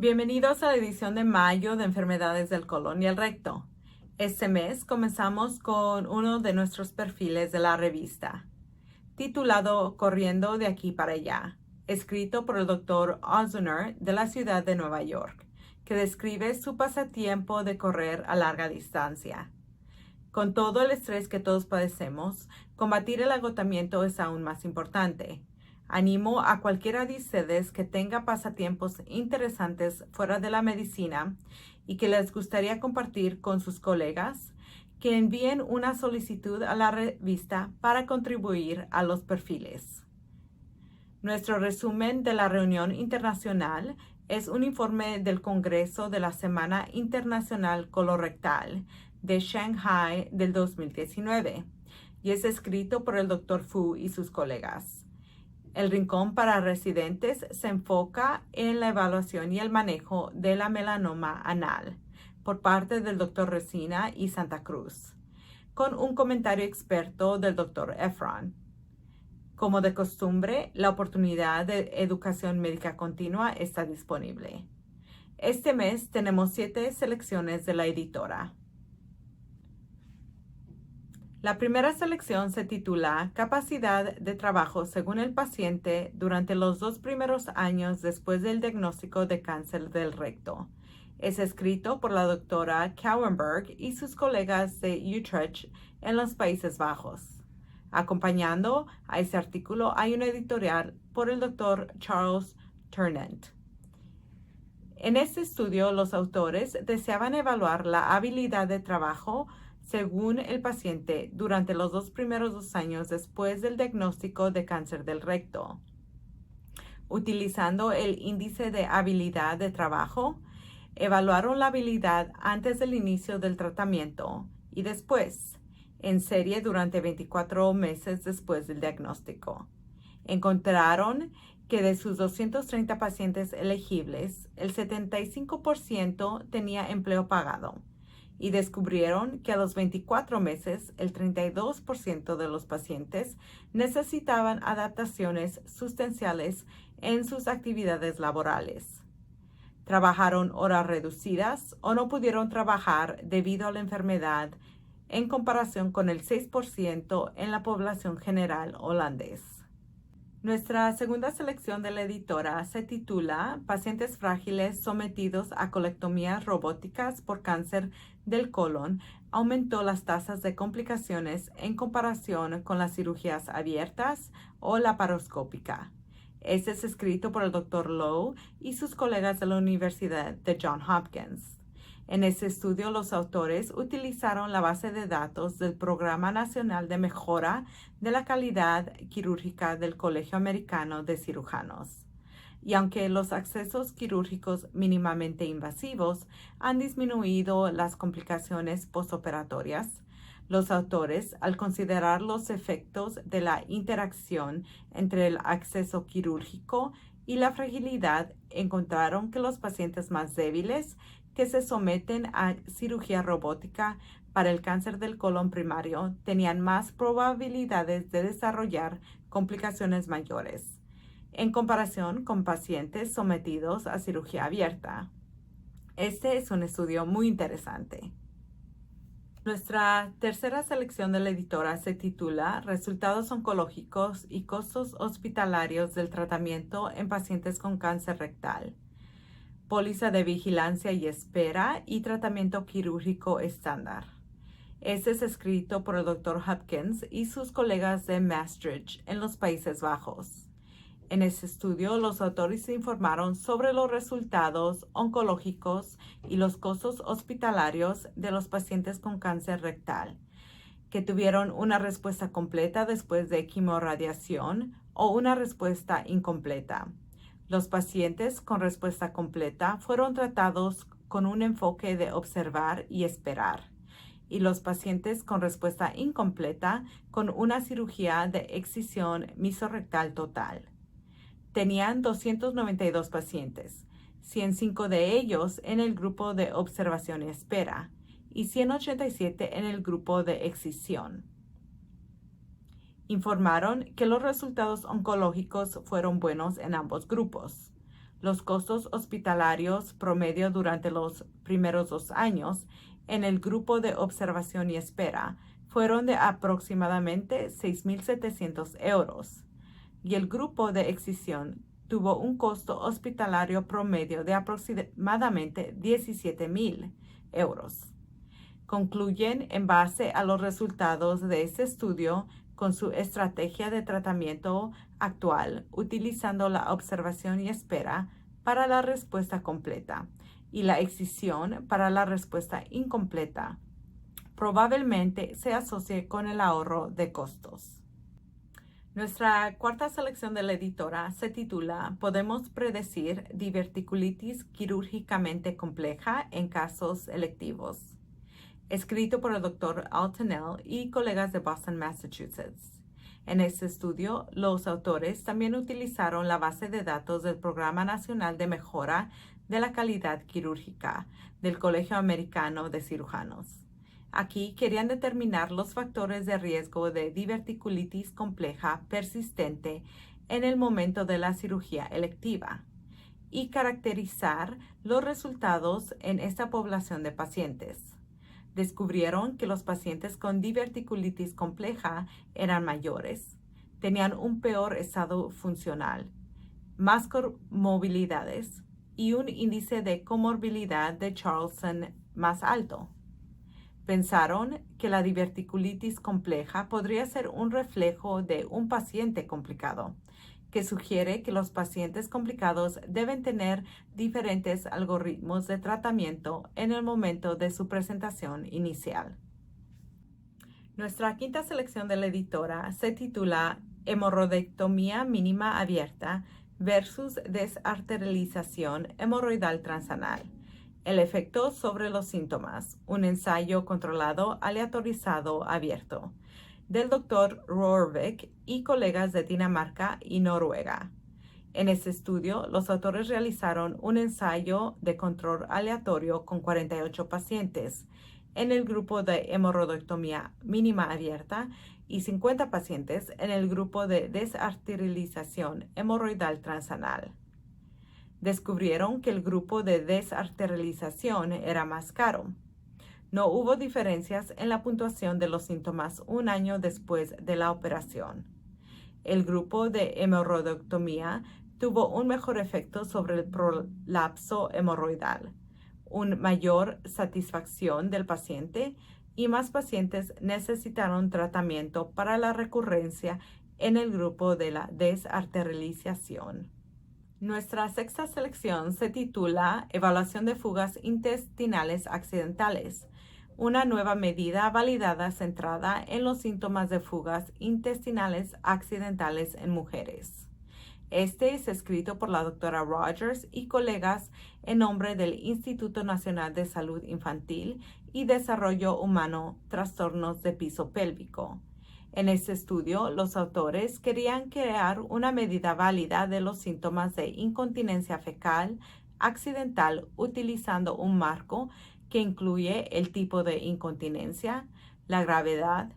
Bienvenidos a la edición de mayo de Enfermedades del Colon y el Recto. Este mes comenzamos con uno de nuestros perfiles de la revista, titulado Corriendo de aquí para allá, escrito por el Dr. Ozuner de la ciudad de Nueva York, que describe su pasatiempo de correr a larga distancia. Con todo el estrés que todos padecemos, combatir el agotamiento es aún más importante. Animo a cualquiera de ustedes que tenga pasatiempos interesantes fuera de la medicina y que les gustaría compartir con sus colegas, que envíen una solicitud a la revista para contribuir a los perfiles. Nuestro resumen de la reunión internacional es un informe del Congreso de la Semana Internacional Colorectal de Shanghai del 2019 y es escrito por el Dr. Fu y sus colegas. El rincón para residentes se enfoca en la evaluación y el manejo de la melanoma anal por parte del Dr. Resina y Santa Cruz, con un comentario experto del Dr. Efron. Como de costumbre, la oportunidad de educación médica continua está disponible. Este mes tenemos 7 selecciones de la editora. La primera selección se titula Capacidad de trabajo según el paciente durante los 2 primeros años después del diagnóstico de cáncer del recto. Es escrito por la doctora Kouwenberg y sus colegas de Utrecht en los Países Bajos. Acompañando a este artículo hay un editorial por el doctor Charles Turnant. En este estudio, los autores deseaban evaluar la habilidad de trabajo según el paciente durante los 2 primeros años después del diagnóstico de cáncer del recto. Utilizando el índice de habilidad de trabajo, evaluaron la habilidad antes del inicio del tratamiento y después, en serie durante 24 meses después del diagnóstico. Encontraron que de sus 230 pacientes elegibles, el 75% tenía empleo pagado y descubrieron que a los 24 meses, el 32% de los pacientes necesitaban adaptaciones sustanciales en sus actividades laborales. Trabajaron horas reducidas o no pudieron trabajar debido a la enfermedad en comparación con el 6% en la población general holandés. Nuestra segunda selección de la editora se titula Pacientes frágiles sometidos a colectomías robóticas por cáncer del colon aumentó las tasas de complicaciones en comparación con las cirugías abiertas o laparoscópica. Este es escrito por el Dr. Lowe y sus colegas de la Universidad de Johns Hopkins. En este estudio, los autores utilizaron la base de datos del Programa Nacional de Mejora de la Calidad Quirúrgica del Colegio Americano de Cirujanos. Y aunque los accesos quirúrgicos mínimamente invasivos han disminuido las complicaciones postoperatorias, los autores, al considerar los efectos de la interacción entre el acceso quirúrgico y la fragilidad, encontraron que los pacientes más débiles que se someten a cirugía robótica para el cáncer del colon primario tenían más probabilidades de desarrollar complicaciones mayores, en comparación con pacientes sometidos a cirugía abierta. Este es un estudio muy interesante. Nuestra tercera selección de la editora se titula Resultados oncológicos y costos hospitalarios del tratamiento en pacientes con cáncer rectal. Póliza de vigilancia y espera y tratamiento quirúrgico estándar. Este es escrito por el Dr. Hopkins y sus colegas de Maastricht en los Países Bajos. En este estudio, los autores informaron sobre los resultados oncológicos y los costos hospitalarios de los pacientes con cáncer rectal, que tuvieron una respuesta completa después de quimorradiación o una respuesta incompleta. Los pacientes con respuesta completa fueron tratados con un enfoque de observar y esperar, y los pacientes con respuesta incompleta con una cirugía de excisión mesorrectal total. Tenían 292 pacientes, 105 de ellos en el grupo de observación y espera, y 187 en el grupo de excisión. Informaron que los resultados oncológicos fueron buenos en ambos grupos. Los costos hospitalarios promedio durante los primeros 2 años en el grupo de observación y espera fueron de aproximadamente 6.700 euros y el grupo de excisión tuvo un costo hospitalario promedio de aproximadamente 17.000 euros. Concluyen en base a los resultados de este estudio con su estrategia de tratamiento actual, utilizando la observación y espera para la respuesta completa y la excisión para la respuesta incompleta. Probablemente se asocie con el ahorro de costos. Nuestra cuarta selección de la editora se titula ¿Podemos predecir diverticulitis quirúrgicamente compleja en casos electivos? Escrito por el Dr. Al Tennell y colegas de Boston, Massachusetts. En este estudio, los autores también utilizaron la base de datos del Programa Nacional de Mejora de la Calidad Quirúrgica del Colegio Americano de Cirujanos. Aquí querían determinar los factores de riesgo de diverticulitis compleja persistente en el momento de la cirugía electiva y caracterizar los resultados en esta población de pacientes. Descubrieron que los pacientes con diverticulitis compleja eran mayores, tenían un peor estado funcional, más comorbilidades y un índice de comorbilidad de Charlson más alto. Pensaron que la diverticulitis compleja podría ser un reflejo de un paciente complicado, que sugiere que los pacientes complicados deben tener diferentes algoritmos de tratamiento en el momento de su presentación inicial. Nuestra quinta selección de la editora se titula Hemorroidectomía mínima abierta versus desarterialización hemorroidal transanal. El efecto sobre los síntomas, un ensayo controlado aleatorizado abierto, del Dr. Roervik y colegas de Dinamarca y Noruega. En este estudio, los autores realizaron un ensayo de control aleatorio con 48 pacientes en el grupo de hemorroidectomía mínima abierta y 50 pacientes en el grupo de desarterialización hemorroidal transanal. Descubrieron que el grupo de desarterialización era más caro. No hubo diferencias en la puntuación de los síntomas un año después de la operación. El grupo de hemorroidectomía tuvo un mejor efecto sobre el prolapso hemorroidal, una mayor satisfacción del paciente y más pacientes necesitaron tratamiento para la recurrencia en el grupo de la desarterialización. Nuestra sexta selección se titula Evaluación de fugas intestinales accidentales, una nueva medida validada centrada en los síntomas de fugas intestinales accidentales en mujeres. Este es escrito por la doctora Rogers y colegas en nombre del Instituto Nacional de Salud Infantil y Desarrollo Humano, Trastornos de Piso Pélvico. En este estudio, los autores querían crear una medida válida de los síntomas de incontinencia fecal accidental utilizando un marco que incluye el tipo de incontinencia, la gravedad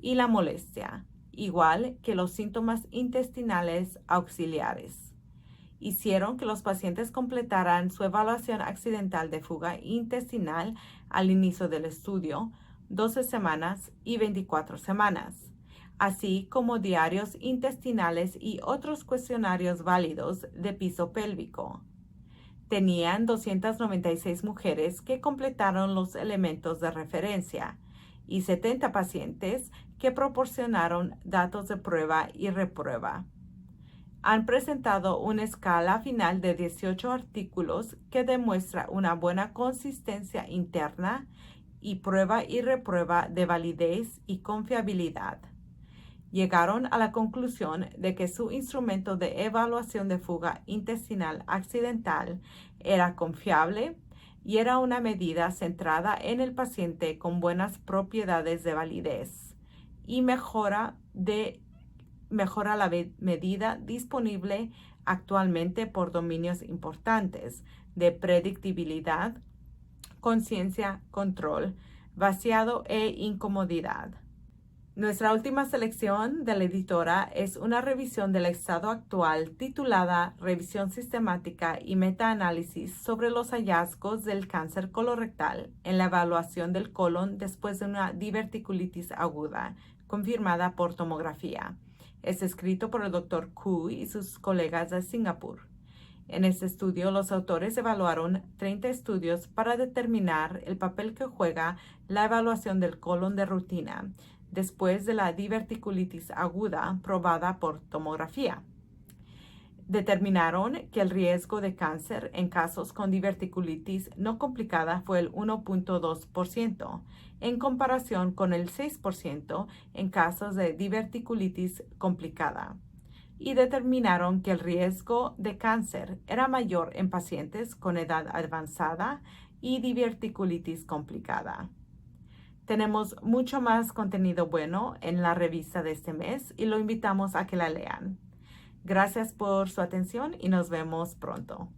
y la molestia, igual que los síntomas intestinales auxiliares. Hicieron que los pacientes completaran su evaluación accidental de fuga intestinal al inicio del estudio, 12 semanas y 24 semanas, así como diarios intestinales y otros cuestionarios válidos de piso pélvico. Tenían 296 mujeres que completaron los elementos de referencia y 70 pacientes que proporcionaron datos de prueba y reprueba. Han presentado una escala final de 18 artículos que demuestra una buena consistencia interna y prueba y reprueba de validez y confiabilidad. Llegaron a la conclusión de que su instrumento de evaluación de fuga intestinal accidental era confiable y era una medida centrada en el paciente con buenas propiedades de validez y mejora la medida disponible actualmente por dominios importantes de predictibilidad, conciencia, control, vaciado e incomodidad. Nuestra última selección de la editora es una revisión del estado actual titulada Revisión sistemática y metaanálisis sobre los hallazgos del cáncer colorectal en la evaluación del colon después de una diverticulitis aguda, confirmada por tomografía. Es escrito por el Dr. Koo y sus colegas de Singapur. En este estudio, los autores evaluaron 30 estudios para determinar el papel que juega la evaluación del colon de rutina después de la diverticulitis aguda probada por tomografía. Determinaron que el riesgo de cáncer en casos con diverticulitis no complicada fue el 1.2%, en comparación con el 6% en casos de diverticulitis complicada. Y determinaron que el riesgo de cáncer era mayor en pacientes con edad avanzada y diverticulitis complicada. Tenemos mucho más contenido bueno en la revista de este mes y lo invitamos a que la lean. Gracias por su atención y nos vemos pronto.